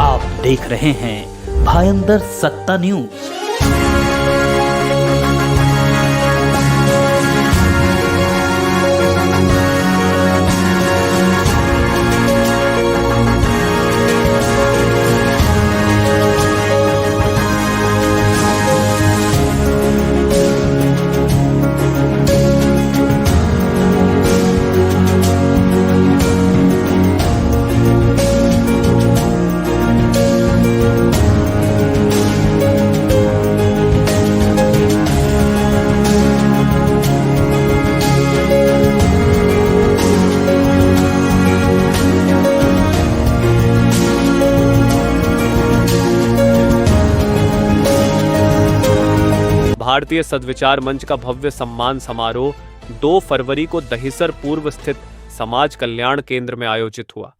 आप देख रहे हैं भायंदर सत्ता न्यूज। भारतीय सद्विचार मंच का भव्य सम्मान समारोह 2 फरवरी को दहिसर पूर्व स्थित समाज कल्याण केंद्र में आयोजित हुआ।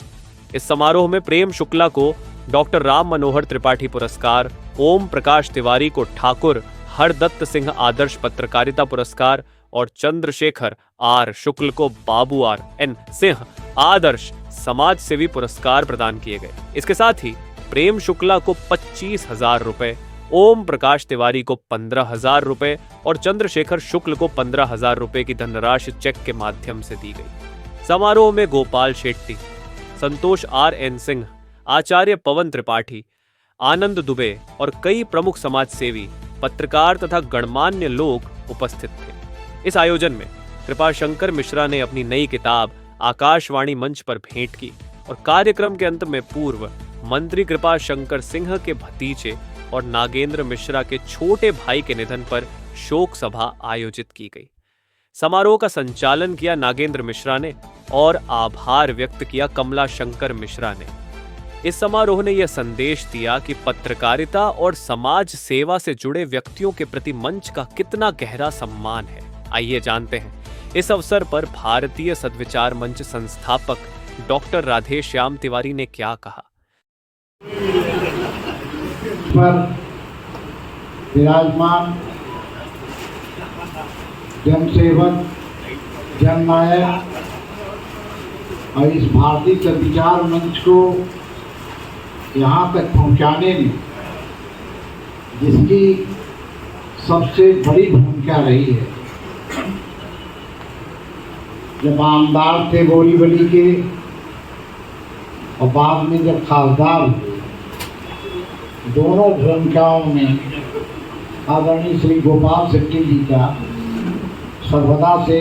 इस समारोह में प्रेम शुक्ला को डॉक्टर राम मनोहर त्रिपाठी पुरस्कार, ओम प्रकाश तिवारी को ठाकुर हरदत्त सिंह आदर्श पत्रकारिता पुरस्कार और चंद्रशेखर आर शुक्ल को बाबू आर एन सिंह आदर्श समाज सेवी पुरस्कार प्रदान किए गए। इसके साथ ही प्रेम शुक्ला को 25,000 रुपए, ओम प्रकाश तिवारी को 15,000 रुपए और चंद्रशेखर शुक्ल को 15,000 रुपए की धनराशि चेक के माध्यम से दी गई। समारोह में गोपाल शेट्टी, संतोष आर एन सिंह, आचार्य पवन त्रिपाठी, आनंद दुबे और कई प्रमुख समाज सेवी, पत्रकार तथा गणमान्य लोग उपस्थित थे। इस आयोजन में कृपाशंकर मिश्रा ने अपनी नई किताब आकाशवाणी मंच पर भेंट की और कार्यक्रम के अंत में पूर्व मंत्री कृपाशंकर सिंह के भतीजे और नागेंद्र मिश्रा के छोटे भाई के निधन पर शोक सभा आयोजित की गई। समारोह का संचालन किया नागेंद्र मिश्रा ने और आभार व्यक्त किया कमला शंकर मिश्रा ने। इस समारोह ने यह संदेश दिया कि पत्रकारिता और समाज सेवा से जुड़े व्यक्तियों के प्रति मंच का कितना गहरा सम्मान है। आइए जानते हैं इस अवसर पर भारतीय सद्विचार मंच संस्थापक डॉक्टर राधेश्याम तिवारी ने क्या कहा। पर विराजमान जनसेवक, जननायक और इस भारतीय सद्विचार मंच को यहाँ तक पहुँचाने में जिसकी सबसे बड़ी भूमिका रही है। जब आमदार थे बोरीवली के और बाद में जब खासदार हुए, दोनों भूमिकाओं में आदरणीय श्री गोपाल शेट्टी जी का सर्वदा से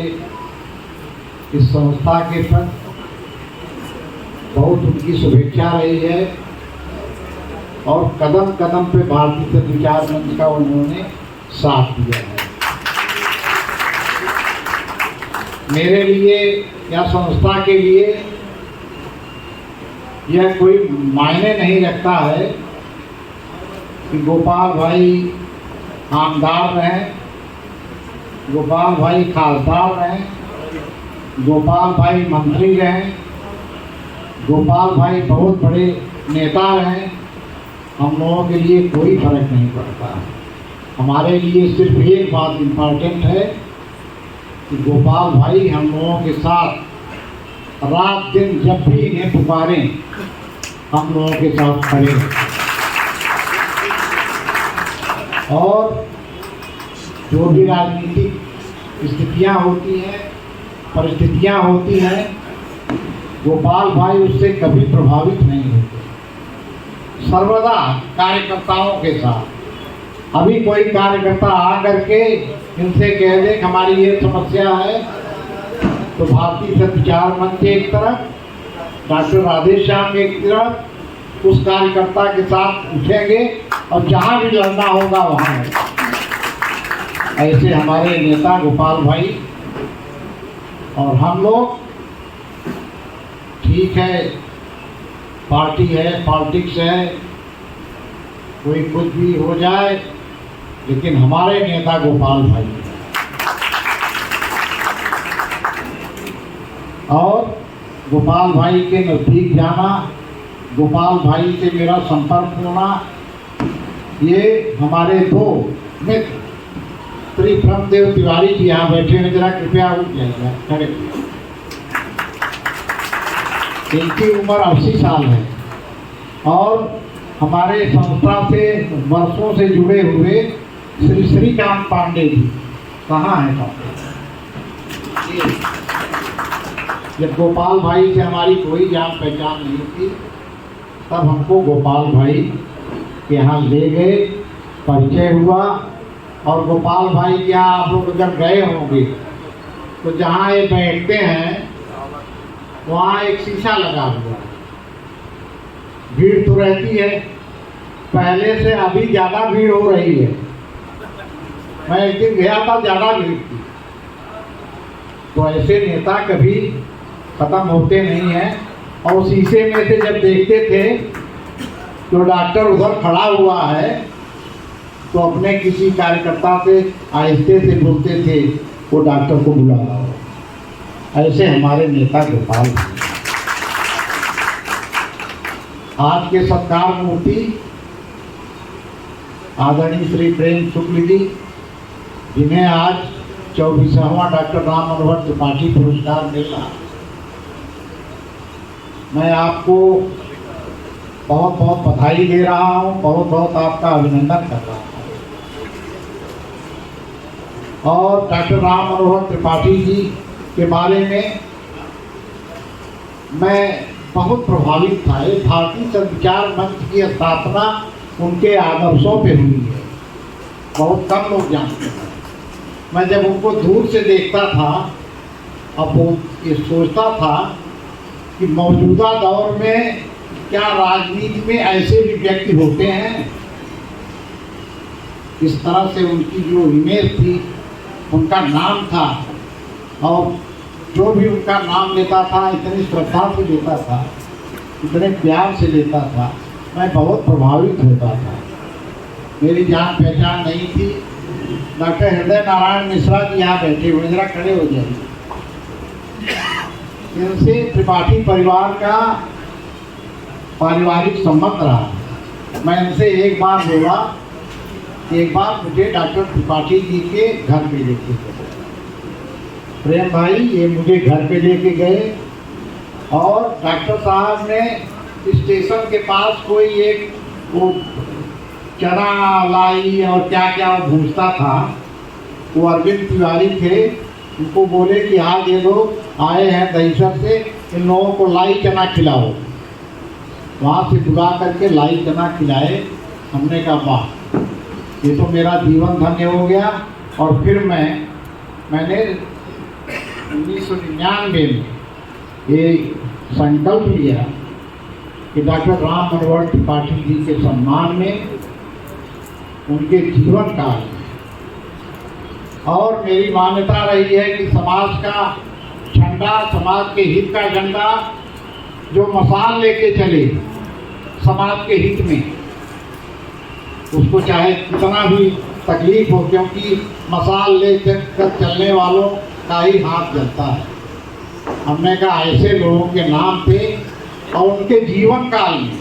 इस संस्था के प्रति बहुत उनकी शुभेच्छा रही है और कदम कदम पे भारतीय सद्विचार मंच का उन्होंने साथ दिया है। मेरे लिए या संस्था के लिए यह कोई मायने नहीं रखता है कि गोपाल भाई आमदार रहें, गोपाल भाई खासदार रहें, गोपाल भाई मंत्री रहें, गोपाल भाई बहुत बड़े नेता रहें। हम लोगों के लिए कोई फर्क नहीं पड़ता। हमारे लिए सिर्फ एक बात इम्पॉर्टेंट है कि गोपाल भाई हम लोगों के साथ रात दिन जब भी इन्हें पुकारें हम लोगों के साथ खड़े हैं। और जो भी राजनीतिक स्थितियाँ होती हैं, परिस्थितियाँ होती हैं, गोपाल भाई उससे कभी प्रभावित नहीं होते। सर्वदा कार्यकर्ताओं के साथ। अभी कोई कार्यकर्ता आ करके इनसे कह दे कि हमारी ये समस्या है, तो भारतीय सद्विचार मंच एक तरफ, डॉक्टर राधेश्याम एक तरफ, उस कार्यकर्ता के साथ उठेंगे और जहाँ भी लड़ना होगा वहाँ। ऐसे हमारे नेता गोपाल भाई और हम लोग, ठीक है पार्टी है, पॉलिटिक्स है, कोई कुछ भी हो जाए, लेकिन हमारे नेता गोपाल भाई हैं। और गोपाल भाई के नज़दीक जाना, गोपाल भाई से मेरा संपर्क होना, ये हमारे दो मित्र श्री ब्रह्मदेव तिवारी जी यहाँ बैठे हैं, जरा कृपया उठ जाइए खड़े। इनकी उम्र 80 साल है और हमारे संस्था से वर्षों से जुड़े हुए श्री श्रीकांत पांडे जी कहाँ हैं साहब? जब गोपाल भाई से हमारी कोई जान पहचान नहीं थी, तब हमको गोपाल भाई के यहाँ ले गए, परिचय हुआ। और गोपाल भाई के यहाँ आप लोग जब गए होंगे तो जहाँ ये बैठते हैं वहाँ एक शीशा लगा हुआ है। भीड़ तो रहती है, पहले से अभी ज़्यादा भीड़ हो रही है। मैं एक दिन गया था, ज़्यादा भीड़ थी। तो ऐसे नेता कभी खत्म होते नहीं हैं। और शीशे में से जब देखते थे तो डॉक्टर उधर खड़ा हुआ है तो अपने किसी कार्यकर्ता से आहिस्ते से बोलते थे वो डॉक्टर को बुला लाओ। ऐसे हमारे नेता गोपाल भाई। आज के सत्कार मूर्ति आदरणीय श्री प्रेम शुक्ल जी, जिन्हें आज 24वां डॉक्टर राम मनोहर त्रिपाठी पुरस्कार मिल रहा। मैं आपको बहुत बहुत बधाई दे रहा हूँ, बहुत बहुत आपका अभिनंदन कर रहा हूँ। और डॉक्टर राम मनोहर त्रिपाठी जी के बारे में मैं बहुत प्रभावित था। ये भारतीय संचार मंच की स्थापना उनके आदर्शों पे हुई है, बहुत कम लोग जानते हैं। मैं जब उनको दूर से देखता था, अब वो ये सोचता था कि मौजूदा दौर में क्या राजनीति में ऐसे भी व्यक्ति होते हैं। इस तरह से उनकी जो इमेज थी, उनका नाम था, और जो भी उनका नाम लेता था इतनी श्रद्धा से लेता था, इतने प्यार से लेता था, मैं बहुत प्रभावित होता था। मेरी जान पहचान नहीं थी। डॉक्टर हृदय नारायण मिश्रा जी यहाँ बैठे हुए, जरा खड़े हो जाइए। इनसे त्रिपाठी परिवार का पारिवारिक संबंध रहा। मैं इनसे एक बार बोला, एक बार मुझे डॉक्टर त्रिपाठी जी के घर पे लेके गए। प्रेम भाई ये मुझे घर पे लेके गए और डॉक्टर साहब ने स्टेशन के पास कोई एक वो चना लाई और क्या क्या भूजता था, वो अरविंद तिवारी थे। उनको बोले कि आज ये लोग आए हैं दहीसर से, इन लोगों को लाई चना खिलाओ। वहाँ से बुला करके लाई चना खिलाए। हमने कहा वाह, ये तो मेरा जीवन धन्य हो गया। और फिर मैंने 1999 में ये संकल्प लिया कि डॉक्टर राम मनोहर त्रिपाठी जी के सम्मान में, उनके जीवन काल में, और मेरी मान्यता रही है कि समाज का झंडा, समाज के हित का झंडा जो मसाल लेके चले समाज के हित में, उसको चाहे कितना भी तकलीफ हो, क्योंकि मसाल ले कर चलने वालों का ही हाथ जलता है। हमने कहा ऐसे लोगों के नाम पे और उनके जीवन काल में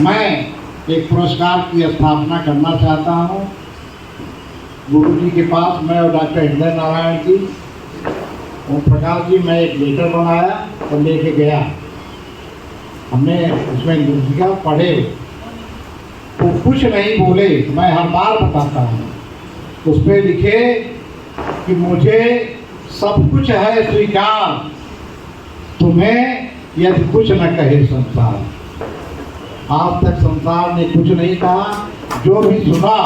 मैं एक पुरस्कार की स्थापना करना चाहता हूँ। गुरु जी के पास मैं और डॉक्टर हृदय नारायण जी, ओम प्रकाश जी, मैं एक लेटर बनाया और लेके गया। हमने उसमें लिखा, पढ़े तो कुछ नहीं बोले, मैं हर बार बताता हूँ। उस पर लिखे कि मुझे सब कुछ है स्वीकार, तुम्हें यदि कुछ न कहे संसार। आज तक संसार ने कुछ नहीं कहा, जो भी सुना